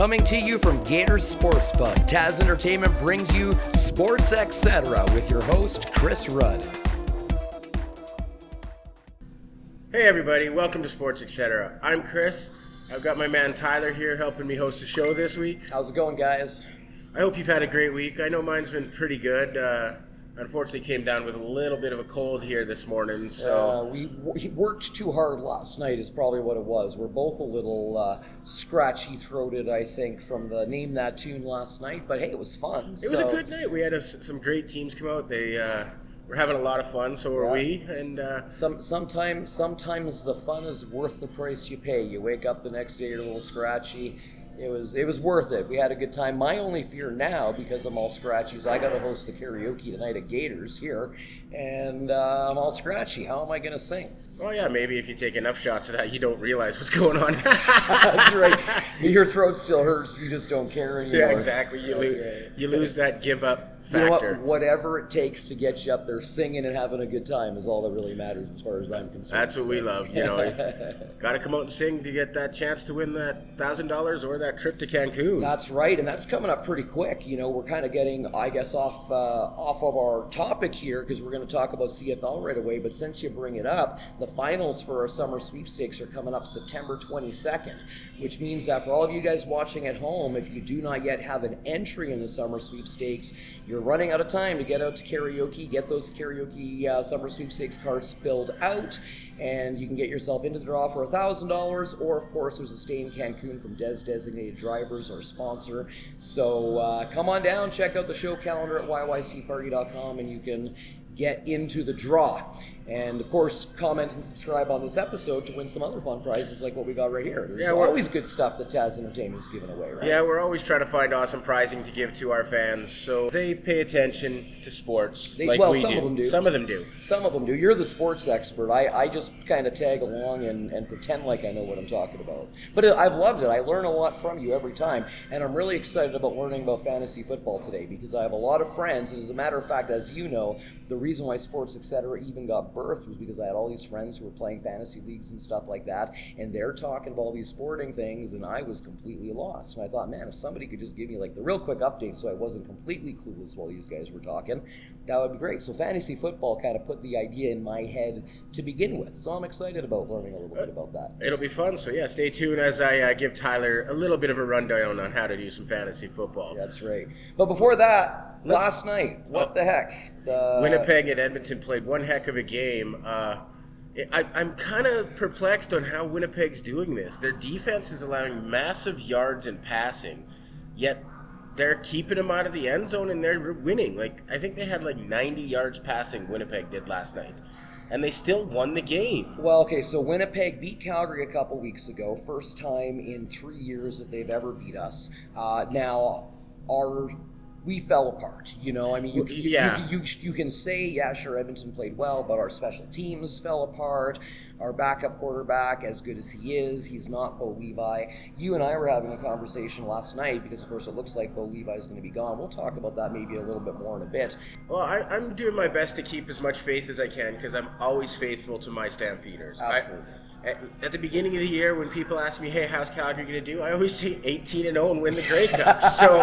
Coming to you from Gators Sports Pub, Taz Entertainment brings you SportsXcetera with your host, Chris Rudd. Hey everybody, welcome to SportsXcetera. I'm Chris. I've got my man Tyler here helping me host the show this week. How's it going, guys? I hope you've had a great week. I know mine's been pretty good. Unfortunately came down with a little bit of a cold here this morning. So we worked too hard last night is probably what it was. We're both a little scratchy-throated, I think, from the Name That Tune last night. But hey, it was fun. It was a good night. We had some great teams come out. They were having a lot of fun, so were we. And sometimes the fun is worth the price you pay. You wake up the next day, you're a little scratchy. It was worth it. We had a good time. My only fear now, because I'm all scratchy, is I got to host the karaoke tonight at Gators here, and I'm all scratchy. How am I going to sing? Oh yeah, maybe if you take enough shots of that, you don't realize what's going on. That's right. Your throat still hurts. You just don't care anymore. Yeah, exactly. You lose that give up factor. You know what? Whatever it takes to get you up there singing and having a good time is all that really matters as far as I'm concerned. That's what we love. You know, got to come out and sing to get that chance to win that $1,000 or that trip to Cancun. That's right, and that's coming up pretty quick. You know, we're kind of getting, I guess, off of our topic here because we're going to talk about CFL right away. But since you bring it up, the finals for our summer sweepstakes are coming up September 22nd, which means that for all of you guys watching at home, if you do not yet have an entry in the summer sweepstakes, you're running out of time to get out to karaoke, get those karaoke summer sweepstakes cards filled out, and you can get yourself into the draw for $1,000, or of course there's a stay in Cancun from Designated Drivers, our sponsor. So come on down, check out the show calendar at yycparty.com, and you can get into the draw. And, of course, comment and subscribe on this episode to win some other fun prizes like what we got right here. There's always good stuff that Taz Entertainment's giving away, right? Yeah, we're always trying to find awesome prizing to give to our fans, so they pay attention to sports Some of them do. Some of them do. Some of them do. You're the sports expert. I just kind of tag along and pretend like I know what I'm talking about. But I've loved it. I learn a lot from you every time, and I'm really excited about learning about fantasy football today because I have a lot of friends, and as a matter of fact, as you know, the reason why SportsXcetera even got birthed was because I had all these friends who were playing fantasy leagues and stuff like that, and they're talking about all these sporting things, and I was completely lost. And I thought, man, if somebody could just give me like the real quick update so I wasn't completely clueless while these guys were talking, that would be great. So fantasy football kind of put the idea in my head to begin with, so I'm excited about learning a little bit about that. It'll be fun, so yeah, stay tuned as I give Tyler a little bit of a rundown on how to do some fantasy football. That's right. But before that, last night, what the heck? Winnipeg and Edmonton played one heck of a game. I'm kind of perplexed on how Winnipeg's doing this. Their defense is allowing massive yards in passing, yet they're keeping them out of the end zone and they're winning. Like, I think they had like 90 yards passing, Winnipeg did last night. And they still won the game. Well, okay, so Winnipeg beat Calgary a couple weeks ago. First time in 3 years that they've ever beat us. We fell apart, you know. I mean, you can say, yeah, sure, Edmonton played well, but our special teams fell apart. Our backup quarterback, as good as he is, he's not Bo Levi. You and I were having a conversation last night because, of course, it looks like Bo Levi is going to be gone. We'll talk about that maybe a little bit more in a bit. Well, I'm doing my best to keep as much faith as I can because I'm always faithful to my Stampeders. Absolutely. At the beginning of the year, when people ask me, hey, how's Calgary going to do? I always say 18-0 and win the Grey Cup. So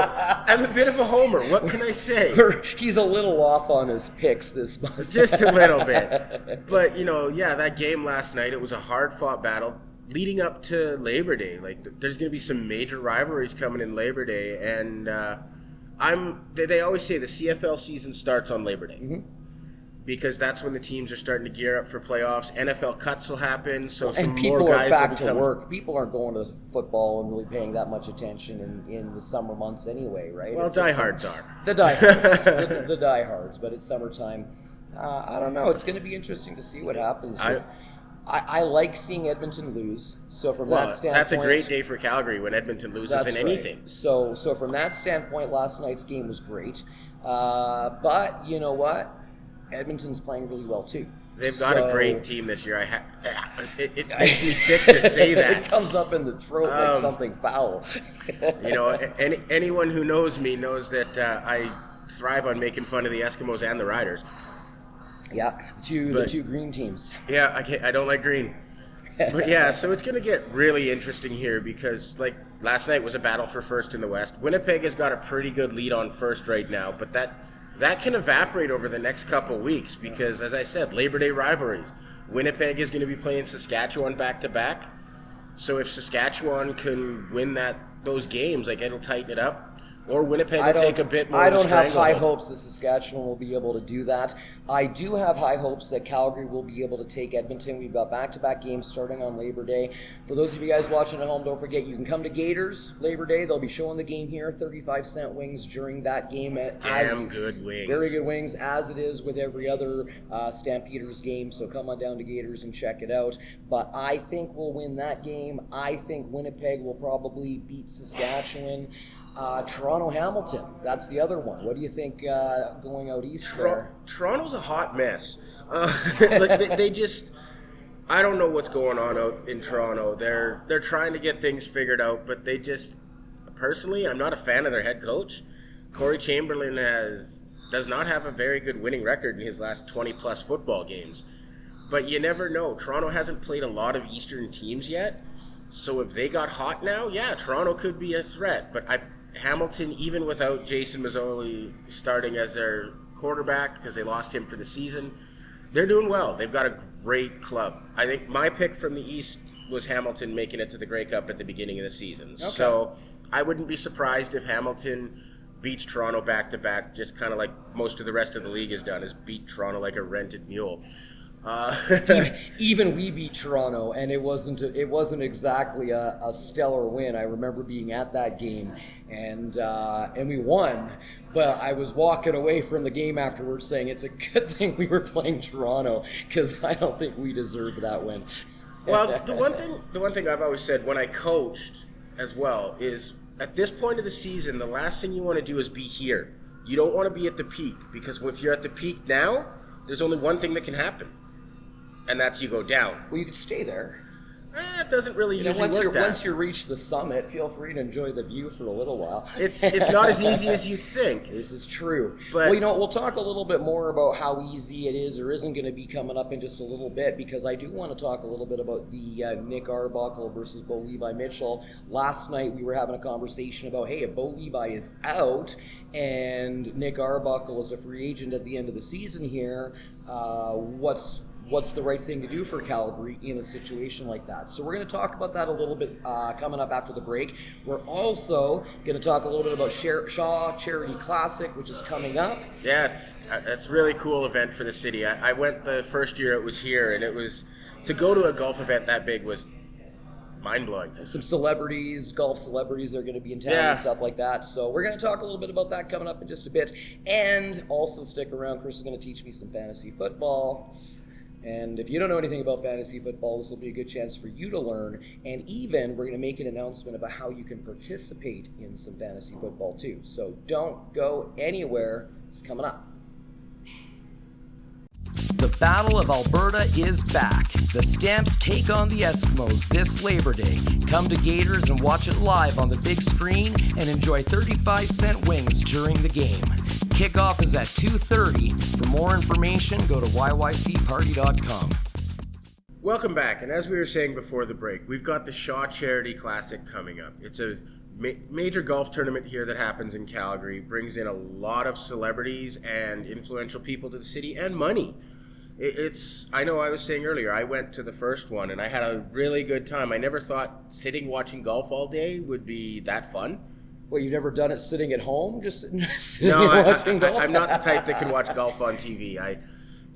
I'm a bit of a homer. What can I say? He's a little off on his picks this month. Just a little bit. But, you know, yeah, that game last night, it was a hard-fought battle leading up to Labor Day. Like, there's going to be some major rivalries coming in Labor Day. And they always say the CFL season starts on Labor Day. Mm-hmm. Because that's when the teams are starting to gear up for playoffs. NFL cuts will happen, so some more guys are back to work. People aren't going to football and really paying that much attention in the summer months anyway, right? Well, diehards are. The diehards, the diehards, but it's summertime. I don't know. It's going to be interesting to see what happens. I like seeing Edmonton lose. So from that standpoint, that's a great day for Calgary when Edmonton loses in anything. So from that standpoint, last night's game was great. But you know what? Edmonton's playing really well, too. They've got a great team this year. It makes me sick to say that. It comes up in the throat like something foul. You know, anyone who knows me knows that I thrive on making fun of the Eskimos and the Riders. Yeah, the two green teams. Yeah, I don't like green. But yeah, so it's going to get really interesting here because, like, last night was a battle for first in the West. Winnipeg has got a pretty good lead on first right now, but that can evaporate over the next couple weeks because, as I said, Labor Day rivalries. Winnipeg is going to be playing Saskatchewan back-to-back. So if Saskatchewan can win those games, like, it'll tighten it up. Or Winnipeg will take a bit more. I don't have high hopes that Saskatchewan will be able to do that. I do have high hopes that Calgary will be able to take Edmonton. We've got back-to-back games starting on Labor Day. For those of you guys watching at home, don't forget you can come to Gators Labor Day. They'll be showing the game here, 35-cent wings during that game. Damn good wings. Very good wings, as it is with every other Stampeders game. So come on down to Gators and check it out. But I think we'll win that game. I think Winnipeg will probably beat Saskatchewan. Toronto-Hamilton, that's the other one. What do you think going out east there? Toronto's a hot mess. Like they just, I don't know what's going on out in Toronto. They're trying to get things figured out, but they just, personally, I'm not a fan of their head coach. Corey Chamberlain does not have a very good winning record in his last 20-plus football games. But you never know. Toronto hasn't played a lot of Eastern teams yet. So if they got hot now, yeah, Toronto could be a threat. But Hamilton, even without Jason Mazzoli starting as their quarterback because they lost him for the season, they're doing well. They've got a great club. I think my pick from the East was Hamilton making it to the Grey Cup at the beginning of the season. Okay. So I wouldn't be surprised if Hamilton beats Toronto back-to-back, just kind of like most of the rest of the league has done, is beat Toronto like a rented mule. Even we beat Toronto, and it wasn't exactly a stellar win. I remember being at that game, and we won. But I was walking away from the game afterwards saying it's a good thing we were playing Toronto because I don't think we deserved that win. Well, the one thing I've always said when I coached as well is at this point of the season, the last thing you want to do is be here. You don't want to be at the peak because if you're at the peak now, there's only one thing that can happen. And that's you go down. Well, you could stay there. It doesn't really usually work that. Once you reach the summit, feel free to enjoy the view for a little while. It's not as easy as you'd think. This is true. But, well, we'll talk a little bit more about how easy it is or isn't going to be coming up in just a little bit because I do want to talk a little bit about the Nick Arbuckle versus Bo Levi Mitchell. Last night we were having a conversation about, hey, if Bo Levi is out and Nick Arbuckle is a free agent at the end of the season here, what's the right thing to do for Calgary in a situation like that? So we're going to talk about that a little bit coming up after the break. We're also going to talk a little bit about Shaw Charity Classic, which is coming up. Yeah, it's a really cool event for the city. I went the first year it was here, and it was, to go to a golf event that big was mind-blowing. Some celebrities, golf celebrities are going to be in town and stuff like that. So we're going to talk a little bit about that coming up in just a bit. And also stick around. Chris is going to teach me some fantasy football. And if you don't know anything about fantasy football, this will be a good chance for you to learn. And even we're going to make an announcement about how you can participate in some fantasy football too. So don't go anywhere. It's coming up. The Battle of Alberta is back. The Stamps take on the Eskimos this Labor Day. Come to Gators and watch it live on the big screen and enjoy 35-cent wings during the game. Kickoff is at 2:30. For more information, go to yycparty.com. Welcome back, and as we were saying before the break, we've got the Shaw Charity Classic coming up. It's a major golf tournament here that happens in Calgary. Brings in a lot of celebrities and influential people to the city and money. I know I was saying earlier, I went to the first one, and I had a really good time. I never thought sitting watching golf all day would be that fun. Well, you've never done it sitting at home, just sitting watching golf? I'm not the type that can watch golf on TV.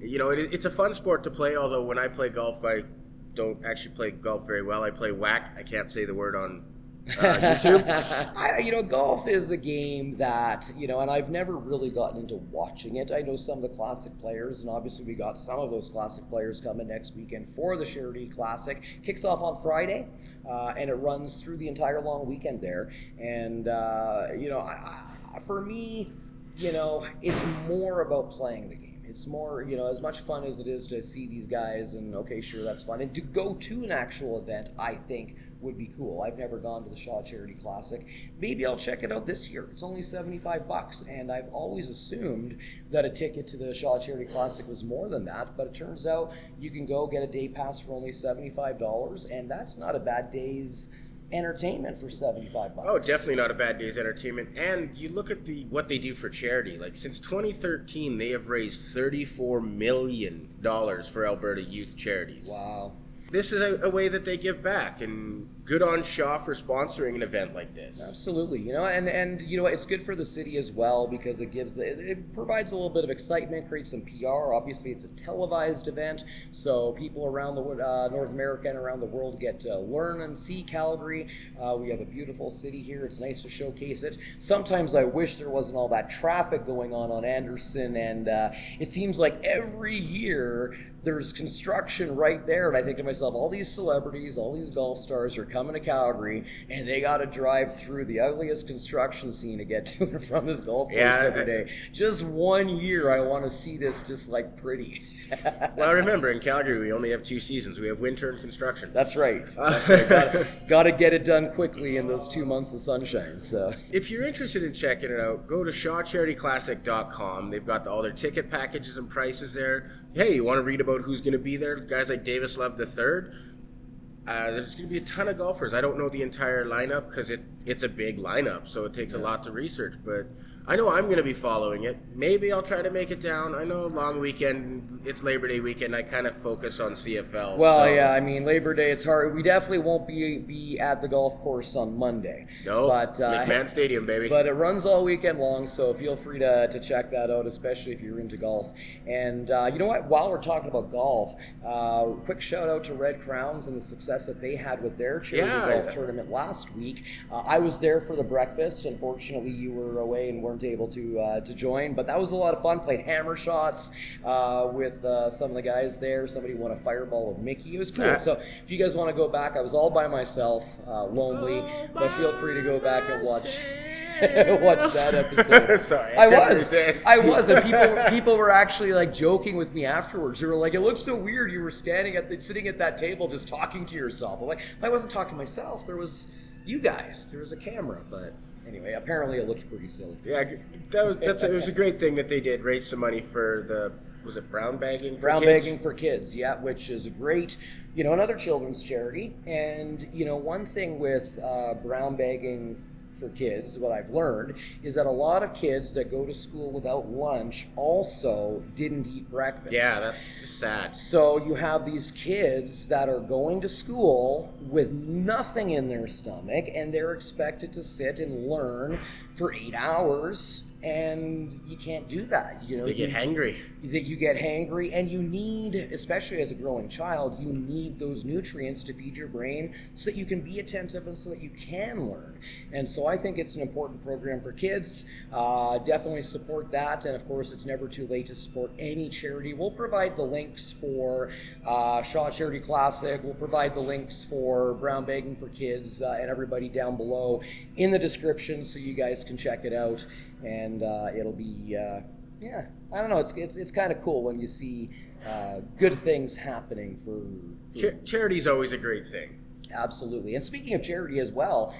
It's a fun sport to play, although when I play golf, I don't actually play golf very well. I play whack. I can't say the word on YouTube. Golf is a game that, and I've never really gotten into watching it. I know some of the classic players, and obviously we got some of those classic players coming next weekend for the Charity Classic. Kicks off on Friday, and it runs through the entire long weekend there. And, for me, it's more about playing the game. It's more, as much fun as it is to see these guys and, okay, sure, that's fun. And to go to an actual event, I think, would be cool. I've never gone to the Shaw Charity Classic. Maybe I'll check it out this year. It's only $75, and I've always assumed that a ticket to the Shaw Charity Classic was more than that, but it turns out you can go get a day pass for only $75, and that's not a bad day's entertainment for $75. Oh, definitely not a bad day's entertainment. And you look at what they do for charity. Like, since 2013, they have raised $34 million for Alberta youth charities. Wow. This is a way that they give back, and good on Shaw for sponsoring an event like this. Absolutely, you know, and you know, it's good for the city as well because it provides a little bit of excitement, creates some PR. Obviously, it's a televised event, so people around the North America and around the world get to learn and see Calgary. We have a beautiful city here. It's nice to showcase it. Sometimes I wish there wasn't all that traffic going on Anderson, and it seems like every year there's construction right there, and I think to myself, all these celebrities, all these golf stars are coming to Calgary, and they got to drive through the ugliest construction scene to get to and from this golf course every day. Just 1 year, I want to see this just like pretty. Well, remember, in Calgary, we only have 2 seasons. We have winter and construction. That's right. Got to get it done quickly in those 2 months of sunshine. So, if you're interested in checking it out, go to shawcharityclassic.com. They've got all their ticket packages and prices there. Hey, you want to read about who's going to be there? Guys like Davis Love III. There's going to be a ton of golfers. I don't know the entire lineup because it's a big lineup, so it takes a lot to research. But I know I'm going to be following it. Maybe I'll try to make it down. I know long weekend, it's Labor Day weekend. I kind of focus on CFL. Well, yeah, I mean, Labor Day, it's hard. We definitely won't be at the golf course on Monday. No, but, McMahon Stadium, baby. But it runs all weekend long, so feel free to check that out, especially if you're into golf. And you know what? While we're talking about golf, quick shout out to Red Crowns and the success that they had with their charity golf tournament last week. I was there for the breakfast. Unfortunately, you were away and weren't able to join, but that was a lot of fun. Played hammer shots with some of the guys there. Somebody won a fireball of Mickey. It was cool. So if you guys want to go back, I was all by myself, lonely, but feel free to go back and watch that episode. Sorry, I was, and people were actually like joking with me afterwards. They were like, "It looks so weird. You were sitting at that table just talking to yourself." I'm like, I wasn't talking to myself. There was you guys. There was a camera, but anyway, apparently it looked pretty silly. Yeah, it was a great thing that they did. Raise some money for was it brown bagging for kids? Brown bagging for kids, yeah, which is a great, another children's charity. And, one thing with brown bagging for kids, what I've learned, is that a lot of kids that go to school without lunch also didn't eat breakfast. Yeah, that's just sad. So you have these kids that are going to school with nothing in their stomach, and they're expected to sit and learn for 8 hours, and you can't do that. They get hangry. You get hangry, and you need, especially as a growing child, you need those nutrients to feed your brain so that you can be attentive and so that you can learn. And so I think it's an important program for kids. Definitely support that, and of course it's never too late to support any charity. We'll provide the links for Shaw Charity Classic. We'll provide the links for Brown Bagging for Kids and everybody down below in the description so you guys can check it out. And it'll be, I don't know, it's kind of cool when you see good things happening for Charity's always a great thing. Absolutely. And speaking of charity as well,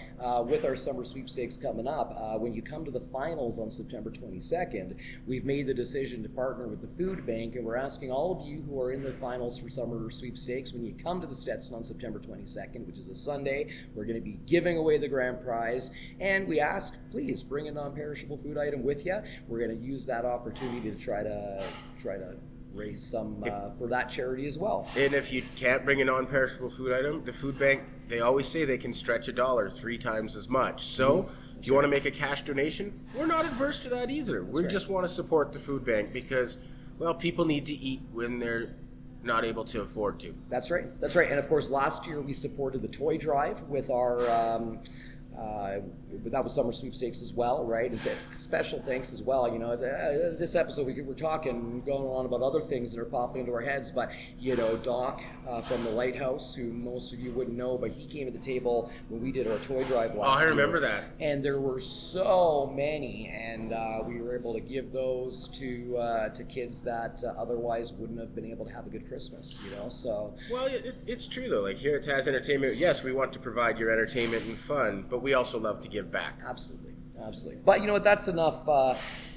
with our summer sweepstakes coming up, when you come to the finals on September 22nd, we've made the decision to partner with the food bank, and we're asking all of you who are in the finals for summer sweepstakes, when you come to the Stetson on September 22nd, which is a Sunday, we're going to be giving away the grand prize, and we ask, please bring a non-perishable food item with you. We're going to use that opportunity to try to raise some for that charity as well. And if you can't bring a non-perishable food item, the food bank, they always say they can stretch $1 3 times as much. So if you want to make a cash donation, we're not adverse to that either. We just want to support the food bank because, well, people need to eat when they're not able to afford to. That's right. And of course, last year we supported the toy drive with our that was summer sweepstakes as well, right? And special thanks as well. This episode we're talking, going on about other things that are popping into our heads, but Doc from the Lighthouse, who most of you wouldn't know, but he came to the table when we did our toy drive last year. I remember that. And there were so many, and we were able to give those to kids that otherwise wouldn't have been able to have a good Christmas. So. Well, it's true though. Like here at Taz Entertainment, yes, we want to provide your entertainment and fun, but we also love to give back. Absolutely. But you know what? That's enough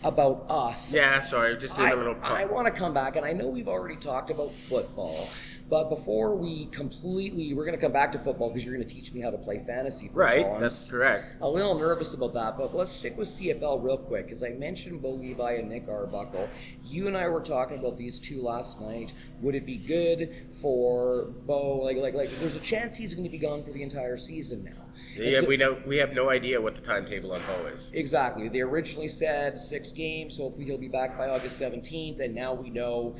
about us. Yeah, sorry, just doing a little. I want to come back, and I know we've already talked about football, but before we're going to come back to football because you're going to teach me how to play fantasy football. Right, that's correct. A little nervous about that, but let's stick with CFL real quick because I mentioned Bo Levi and Nick Arbuckle. You and I were talking about these two last night. Would it be good for Bo? Like, there's a chance he's going to be gone for the entire season now. Yeah, so, we have no idea what the timetable on Bo is. Exactly. They originally said 6 games. Hopefully he'll be back by August 17th. And now we know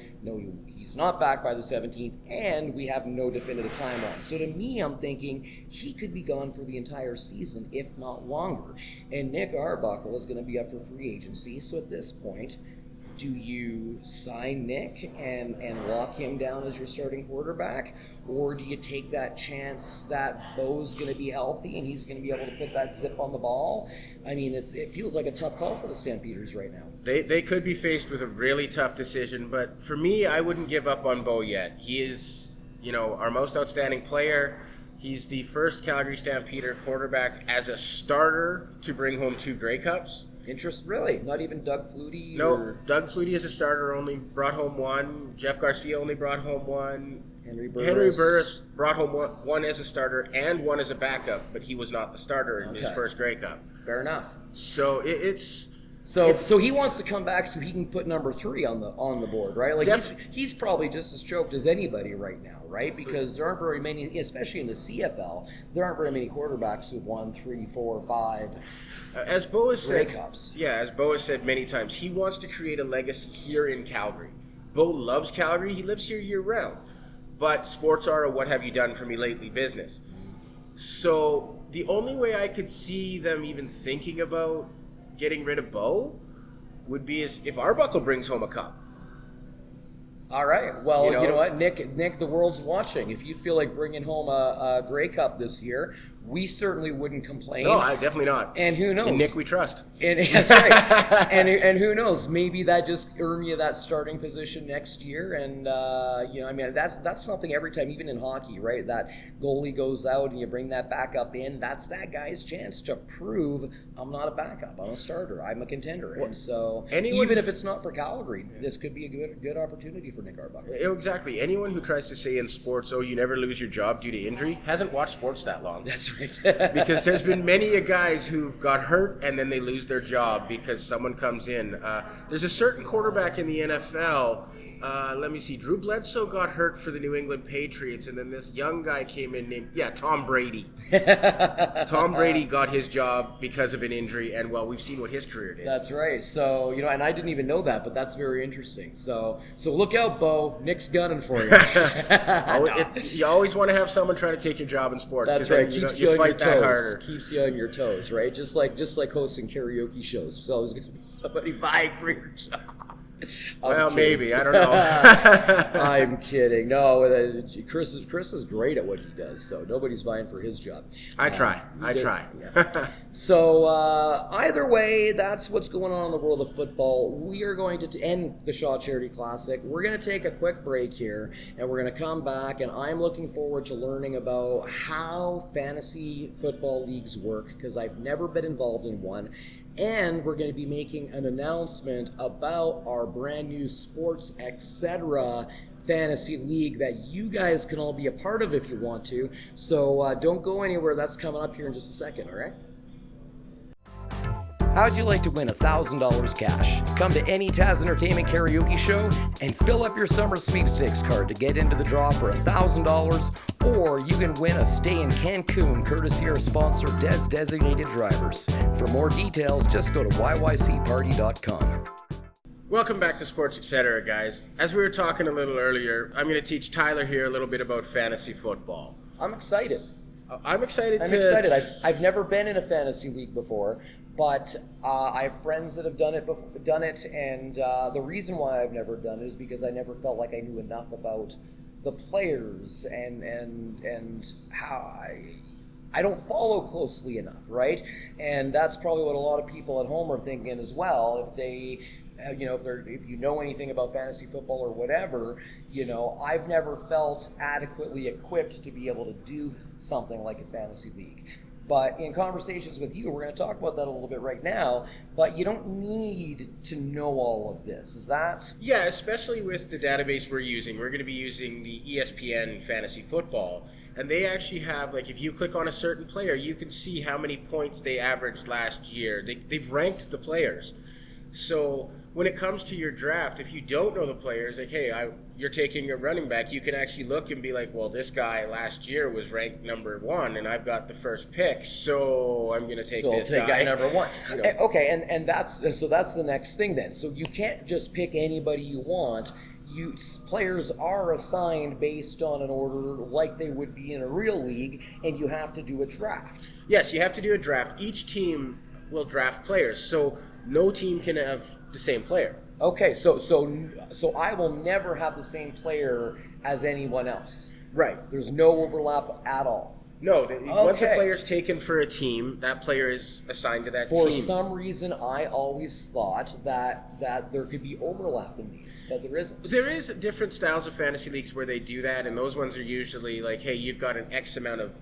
he's not back by the 17th, and we have no definitive timeline. So to me, I'm thinking he could be gone for the entire season, if not longer. And Nick Arbuckle is going to be up for free agency. So at this point, do you sign Nick and lock him down as your starting quarterback? Or do you take that chance that Bo's going to be healthy and he's going to be able to put that zip on the ball? I mean, it feels like a tough call for the Stampeders right now. They could be faced with a really tough decision, but for me, I wouldn't give up on Bo yet. He is, our most outstanding player. He's the first Calgary Stampeder quarterback as a starter to bring home 2 Grey Cups. Really? Not even Doug Flutie? No, Doug Flutie as a starter only brought home 1. Jeff Garcia only brought home 1. Henry Burris brought home one as a starter and 1 as a backup, but he was not the starter in his first Grey Cup. Fair enough. So it's he wants to come back so he can put number 3 on the board, right? Like he's probably just as choked as anybody right now, right? Because there aren't very many, especially in the CFL, there aren't very many quarterbacks who've won 3, 4, 5. As Bo has said, Cups. As Bo has said many times, he wants to create a legacy here in Calgary. Bo loves Calgary; he lives here year round. But sports are a what have you done for me lately business. So the only way I could see them even thinking about getting rid of Bo would be if Arbuckle brings home a cup. All right. Well, you know what, Nick, the world's watching. If you feel like bringing home a Grey Cup this year, we certainly wouldn't complain. No, definitely not. And who knows? And Nick, we trust. And that's right. and who knows? Maybe that just earn you that starting position next year. And that's something every time, even in hockey, right? That goalie goes out and you bring that backup in. That's that guy's chance to prove I'm not a backup. I'm a starter. I'm a contender. And so even if it's not for Calgary, this could be a good opportunity for Nick Arbuckle. Exactly. Anyone who tries to say in sports, you never lose your job due to injury, hasn't watched sports that long. That's right. Because there's been many guys who've got hurt and then they lose their job because someone comes in. There's a certain quarterback in the NFL. Let me see. Drew Bledsoe got hurt for the New England Patriots, and then this young guy came in named Tom Brady. Tom Brady got his job because of an injury, and we've seen what his career did. That's right. So and I didn't even know that, but that's very interesting. So look out, Bo. Nick's gunning for you. You always want to have someone trying to take your job in sports. That's right. Keeps you fight that harder. Keeps you on your toes, right? Just like hosting karaoke shows. There's always going to be somebody vying for your job. Well, maybe. I don't know. I'm kidding. No, Chris is great at what he does, so nobody's vying for his job. I try. Yeah. So either way, that's what's going on in the world of football. We are going to end the Shaw Charity Classic. We're going to take a quick break here, and we're going to come back, and I'm looking forward to learning about how fantasy football leagues work, because I've never been involved in one. And we're going to be making an announcement about our brand new SportsXcetera fantasy league that you guys can all be a part of if you want to. So don't go anywhere. That's coming up here in just a second, all right? How'd you like to win $1,000 cash? Come to any Taz Entertainment karaoke show and fill up your summer sweepstakes card to get into the draw for $1,000, or you can win a stay in Cancun courtesy our sponsor, Des Designated Drivers. For more details, just go to yycparty.com. Welcome back to SportsXcetera, guys. As we were talking a little earlier, I'm going to teach Tyler here a little bit about fantasy football. I'm excited. I'm excited. I'm excited. I've never been in a fantasy league before, but I have friends that have done it, and the reason why I've never done it is because I never felt like I knew enough about the players and how I don't follow closely enough, right? And that's probably what a lot of people at home are thinking as well. If they, if you know anything about fantasy football or whatever, I've never felt adequately equipped to be able to do something like a fantasy league. But in conversations with you, we're going to talk about that a little bit right now, but you don't need to know all of this. Is that? Yeah, especially with the database we're using. We're going to be using the ESPN Fantasy Football. And they actually have, like, if you click on a certain player, you can see how many points they averaged last year. They've ranked the players. So when it comes to your draft, if you don't know the players, like, hey, you're taking a running back, you can actually look and be like, well, this guy last year was ranked number 1, and I've got the first pick, so I'm going to take this guy. So guy number 1. Okay, and that's the next thing then. So you can't just pick anybody you want. Players are assigned based on an order like they would be in a real league, and you have to do a draft. Yes, you have to do a draft. Each team will draft players, so no team can have the same player. Okay, so I will never have the same player as anyone else. Right. There's no overlap at all. No, once a player's taken for a team, that player is assigned to that team. For some reason, I always thought that there could be overlap in these, but there isn't. There is different styles of fantasy leagues where they do that, and those ones are usually like, hey, you've got an X amount of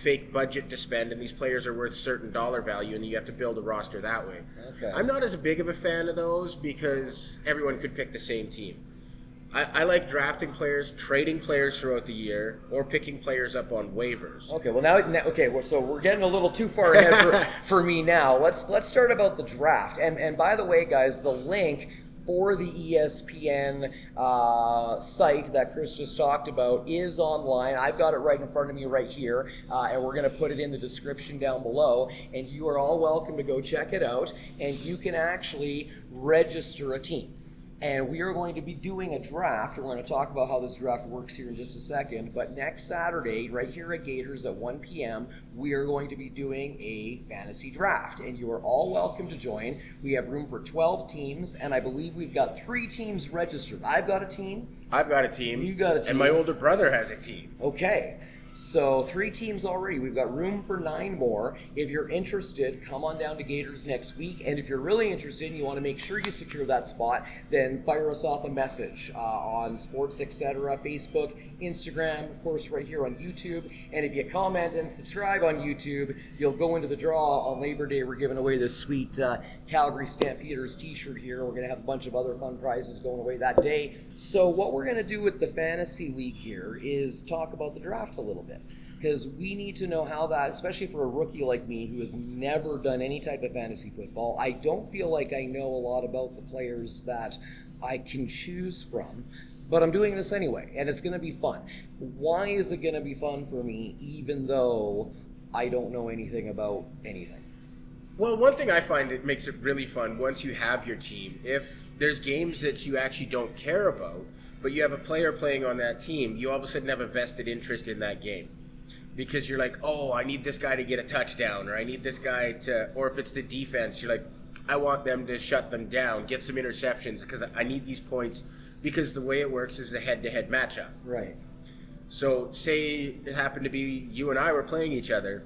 fake budget to spend, and these players are worth certain dollar value, and you have to build a roster that way. Okay. I'm not as big of a fan of those because everyone could pick the same team. I like drafting players, trading players throughout the year, or picking players up on waivers. Okay, well so we're getting a little too far ahead for me now. Let's start about the draft. And by the way, guys, the link for the ESPN site that Chris just talked about is online. I've got it right in front of me right here, and we're going to put it in the description down below. And you are all welcome to go check it out, and you can actually register a team. And we are going to be doing a draft. We're going to talk about how this draft works here in just a second. But next Saturday, right here at Gators at 1 p.m., we are going to be doing a fantasy draft. And you are all welcome to join. We have room for 12 teams, and I believe we've got 3 teams registered. I've got a team. I've got a team. You got a team. And my older brother has a team. Okay. So 3 teams already. We've got room for 9 more. If you're interested, come on down to Gators next week. And if you're really interested and you want to make sure you secure that spot, then fire us off a message on SportsXcetera, Facebook, Instagram, of course, right here on YouTube. And if you comment and subscribe on YouTube, you'll go into the draw on Labor Day. We're giving away this sweet Calgary Stampeders t-shirt here. We're going to have a bunch of other fun prizes going away that day. So what we're going to do with the Fantasy League here is talk about the draft a little bit, because we need to know how that, especially for a rookie like me who has never done any type of fantasy football, I don't feel like I know a lot about the players that I can choose from, but I'm doing this anyway, and it's going to be fun. Why is it going to be fun for me, even though I don't know anything about anything? Well, one thing I find that makes it really fun once you have your team, if there's games that you actually don't care about, but you have a player playing on that team, you all of a sudden have a vested interest in that game. Because you're like, oh, I need this guy to get a touchdown, or I need this guy to, or if it's the defense, you're like, I want them to shut them down, get some interceptions, because I need these points, because the way it works is a head-to-head matchup. Right. So say it happened to be you and I were playing each other,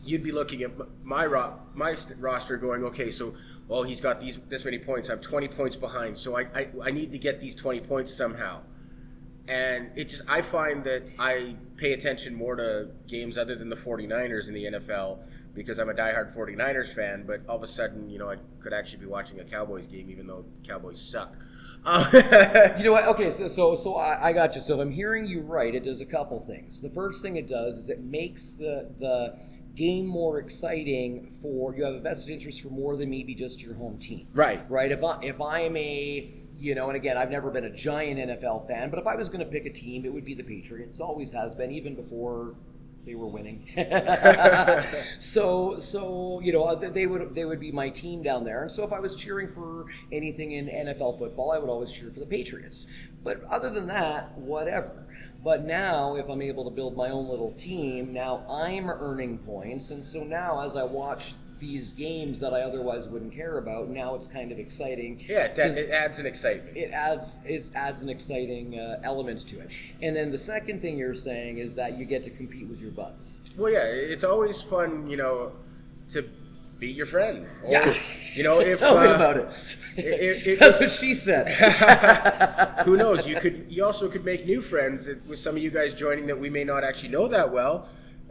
you'd be looking at my roster going, okay, so, well, he's got this many points. I'm 20 points behind, so I need to get these 20 points somehow. And I find that I pay attention more to games other than the 49ers in the NFL because I'm a diehard 49ers fan, but all of a sudden, I could actually be watching a Cowboys game even though Cowboys suck. You know what? Okay, so I got you. So if I'm hearing you right, it does a couple things. The first thing it does is it makes the game more exciting for you have a vested interest for more than maybe just your home team. Right. If I am a and again, I've never been a giant NFL fan, but if I was going to pick a team, it would be the Patriots. Always has been, even before they were winning. So they would be my team down there. And so if I was cheering for anything in NFL football, I would always cheer for the Patriots. But other than that, whatever. But now, if I'm able to build my own little team, now I'm earning points. And so now, as I watch these games that I otherwise wouldn't care about, now it's kind of exciting. Yeah, it adds an excitement. It adds an exciting element to it. And then the second thing you're saying is that you get to compete with your buds. Well, yeah, it's always fun, to beat your friend. Or, Yeah. If Tell me about it. That's what she said. Who knows? You also could make new friends with some of you guys joining that we may not actually know that well.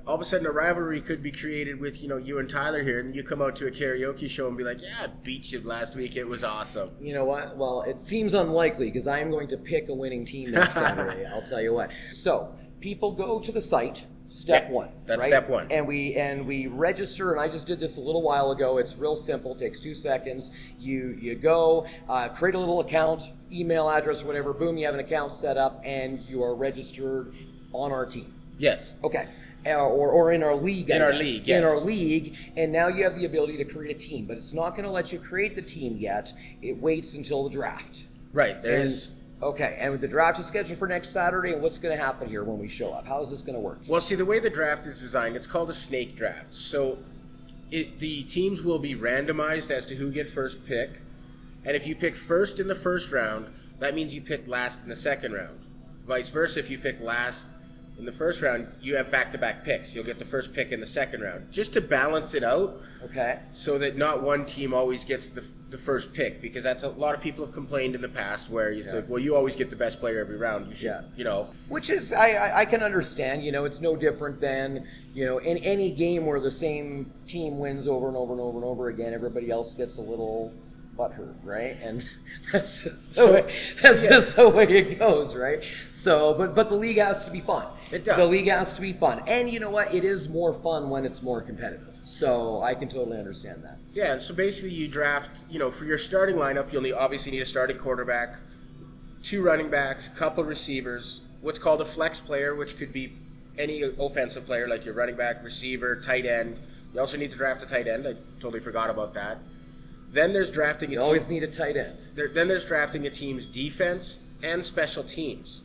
All of a sudden, a rivalry could be created with you and Tyler here, and you come out to a karaoke show and be like, "Yeah, I beat you last week. It was awesome." You know what? Well, it seems unlikely because I am going to pick a winning team next Saturday. I'll tell you what. So people go to the site. Step one. That's right? step one. And we register, and I just did this a little while ago. It's real simple. Takes 2 seconds. You go, create a little account, email address, whatever. Boom, you have an account set up, and you are registered on our team. Yes. Okay. Or in our league. In our league, yes. In our league, and now you have the ability to create a team, but it's not going to let you create the team yet. It waits until the draft. Right. Okay, and the draft is scheduled for next Saturday, and what's going to happen here when we show up? How is this going to work? Well, see, the way the draft is designed, it's called a snake draft. So the teams will be randomized as to who gets first pick. And if you pick first in the first round, that means you pick last in the second round. Vice versa, if you pick last in the first round, you have back-to-back picks. You'll get the first pick in the second round. Just to balance it out, okay, so that not one team always gets the first pick, because that's a lot of people have complained in the past where it's like, well, you always get the best player every round. You should, Which is, I can understand, it's no different than, in any game where the same team wins over and over and over and over again, everybody else gets a little butthurt, right? And that's just the way it goes, right? So, but the league has to be fun. It does. The league has to be fun. And you know what? It is more fun when it's more competitive. So I can totally understand that. Yeah, so basically you draft, for your starting lineup, you'll obviously need a starting quarterback, 2 running backs, couple receivers, what's called a flex player, which could be any offensive player like your running back, receiver, tight end. You also need to draft a tight end. I totally forgot about that. Then there's drafting. You always need a tight end. Then there's drafting a team's defense and special teams,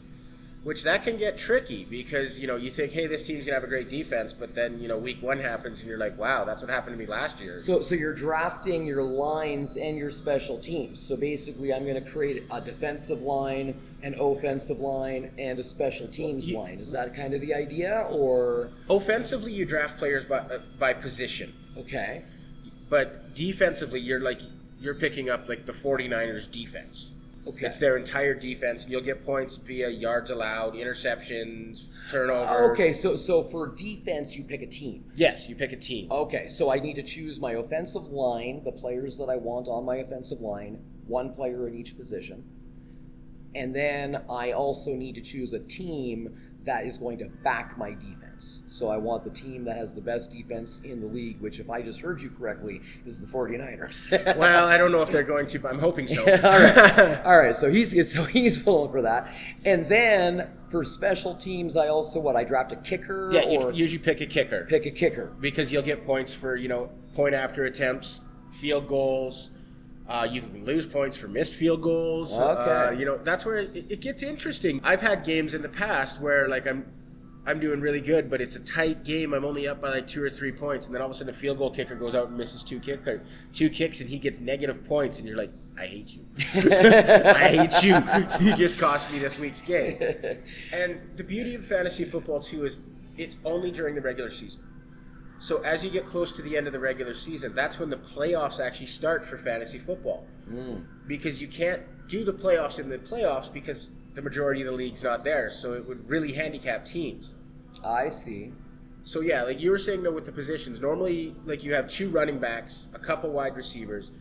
which that can get tricky because, you think, hey, this team's going to have a great defense, but then, week 1 happens and you're like, wow, that's what happened to me last year. So you're drafting your lines and your special teams. So basically I'm going to create a defensive line, an offensive line, and a special teams line. Is that kind of the idea, or? Offensively, you draft players by position. Okay. But defensively, you're picking up like the 49ers defense. Okay. It's their entire defense, and you'll get points via yards allowed, interceptions, turnovers. Okay, so for defense, you pick a team. Yes, you pick a team. Okay, so I need to choose my offensive line, the players that I want on my offensive line, 1 player in each position. And then I also need to choose a team that is going to back my defense. So I want the team that has the best defense in the league, which, if I just heard you correctly, is the 49ers. Well, I don't know if they're going to, but I'm hoping so. All right. So he's pulling for that. And then for special teams, I also I draft a kicker. Yeah, you usually pick a kicker. Pick a kicker because you'll get points for point after attempts, field goals. You can lose points for missed field goals. Okay. That's where it gets interesting. I've had games in the past where I'm doing really good, but it's a tight game. I'm only up by like 2 or 3 points, and then all of a sudden a field goal kicker goes out and misses 2 kicks, and he gets negative points, and you're like, I hate you. I hate you. You just cost me this week's game. And the beauty of fantasy football too is it's only during the regular season. So as you get close to the end of the regular season, that's when the playoffs actually start for fantasy football. Because you can't do the playoffs in the playoffs because the majority of the league's not there. So it would really handicap teams. I see. So yeah, like you were saying though with the positions, normally like you have 2 running backs, a couple wide receivers,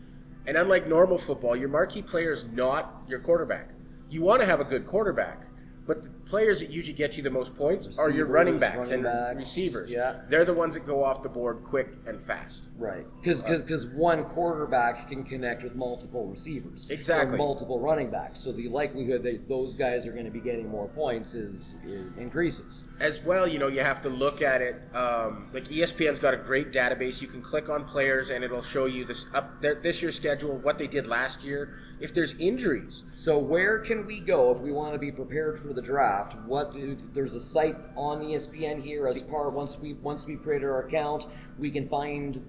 and unlike normal football, your marquee player is not your quarterback. You want to have a good quarterback. But the players that usually get you the most points are your running backs and receivers. Yeah. They're the ones that go off the board quick and fast. Right. Because one quarterback can connect with multiple receivers. Exactly. Or multiple running backs. So the likelihood that those guys are going to be getting more points increases. As well, you have to look at it. Like ESPN's got a great database. You can click on players and it'll show you this year's schedule, what they did last year, if there's injuries. So where can we go if we want to be prepared for the draft, there's a site on ESPN here as part. Once we've created our account, we can find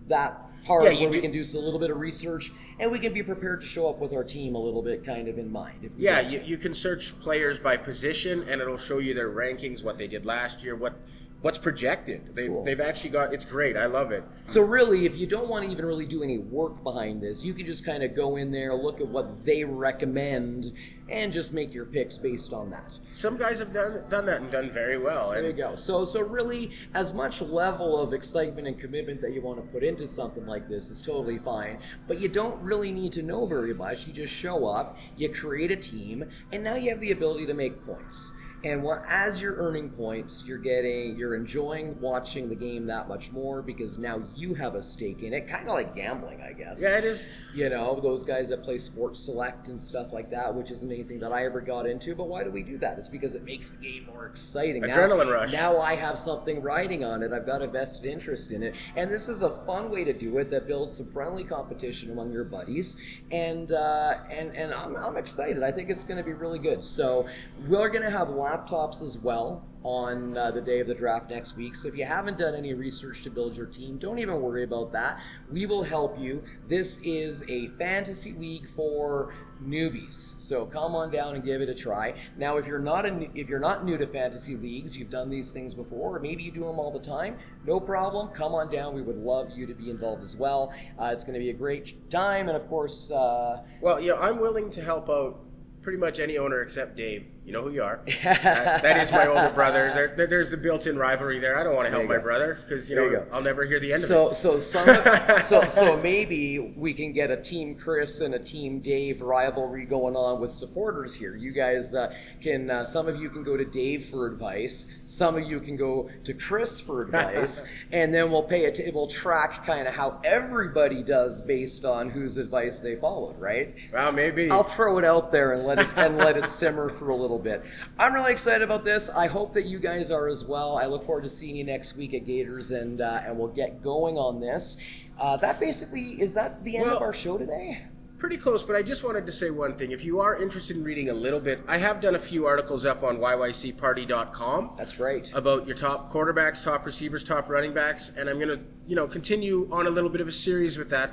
that part where we can do a little bit of research, and we can be prepared to show up with our team a little bit kind of in mind. You can search players by position, and it'll show you their rankings, what they did last year, what's projected. They've actually got, it's great. I love it. So really, if you don't want to even really do any work behind this, you can just kind of go in there, look at what they recommend, and just make your picks based on that. Some guys have done that and done very well. There you go. So really, as much level of excitement and commitment that you want to put into something like this is totally fine, but you don't really need to know very much. You just show up, you create a team, and now you have the ability to make points. And as you're earning points, you're enjoying watching the game that much more because now you have a stake in it. Kind of like gambling, I guess. Yeah, it is. You know, those guys that play Sports Select and stuff like that, which isn't anything that I ever got into. But why do we do that? It's because it makes the game more exciting. Adrenaline rush. Now I have something riding on it. I've got a vested interest in it. And this is a fun way to do it that builds some friendly competition among your buddies. And I'm excited. I think it's going to be really good. So we're going to have laptops as well on the day of the draft next week. So if you haven't done any research to build your team, don't even worry about that. We will help you. This is a fantasy league for newbies. So come on down and give it a try. Now, if you're not new to fantasy leagues, you've done these things before, or maybe you do them all the time, no problem. Come on down. We would love you to be involved as well. It's going to be a great time, and of course, well, you know, I'm willing to help out pretty much any owner except Dave. You know who you are. That is my older brother. There's the built-in rivalry there. I don't want to help my brother because I'll never hear the end of it. So maybe we can get a Team Chris and a Team Dave rivalry going on with supporters here. You guys can. Some of you can go to Dave for advice. Some of you can go to Chris for advice, and then we'll track kind of how everybody does based on whose advice they followed. Right? Well, maybe. I'll throw it out there and let it simmer for a little bit. I'm really excited about this. I hope that you guys are as well. I look forward to seeing you next week at Gators, and we'll get going on this. That basically, is that the end of our show today? Pretty close, but I just wanted to say one thing. If you are interested in reading a little bit, I have done a few articles up on yycparty.com. That's right. About your top quarterbacks, top receivers, top running backs, and I'm going to, continue on a little bit of a series with that.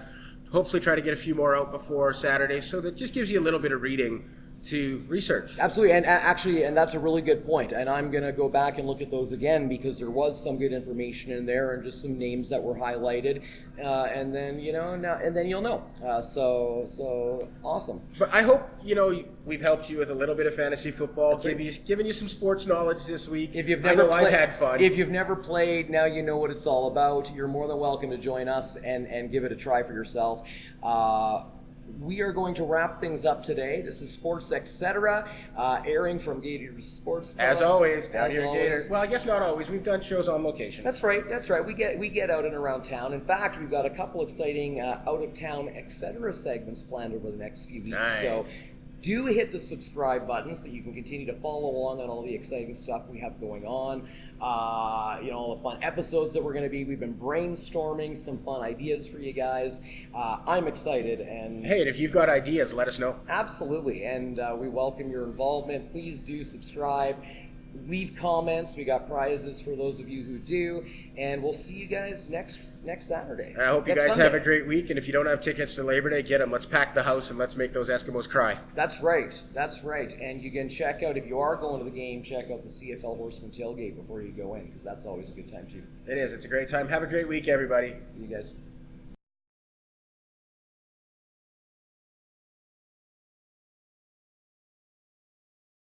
Hopefully try to get a few more out before Saturday, so that just gives you a little bit of reading to research. Absolutely, and actually, and that's a really good point. And I'm going to go back and look at those again because there was some good information in there and just some names that were highlighted. And then you'll know. So awesome. But I hope we've helped you with a little bit of fantasy football, giving you some sports knowledge this week. If you've never I've had fun. If you've never played, now you know what it's all about. You're more than welcome to join us and give it a try for yourself. We are going to wrap things up today. This is SportsXcetera, airing from Gators Sports. As always, down here at Gators. Well, I guess not always. We've done shows on location. That's right. We get out and around town. In fact, we've got a couple exciting out-of-town Xcetera segments planned over the next few weeks. Nice. So do hit the subscribe button so you can continue to follow along on all the exciting stuff we have going on. All the fun episodes that we've been brainstorming some fun ideas for you guys. I'm excited. And hey, and if you've got ideas, let us know. Absolutely. And we welcome your involvement. Please do subscribe. Leave comments. We got prizes for those of you who do, and we'll see you guys next Saturday. I hope you guys have a great week, and if you don't have tickets to Labor Day, get them. Let's pack the house and let's make those Eskimos cry. That's right. And you can check out, if you are going to the game, check out the CFL Horseman tailgate before you go in, because that's always a good time too. It is. It's a great time. Have a great week, everybody. See you guys.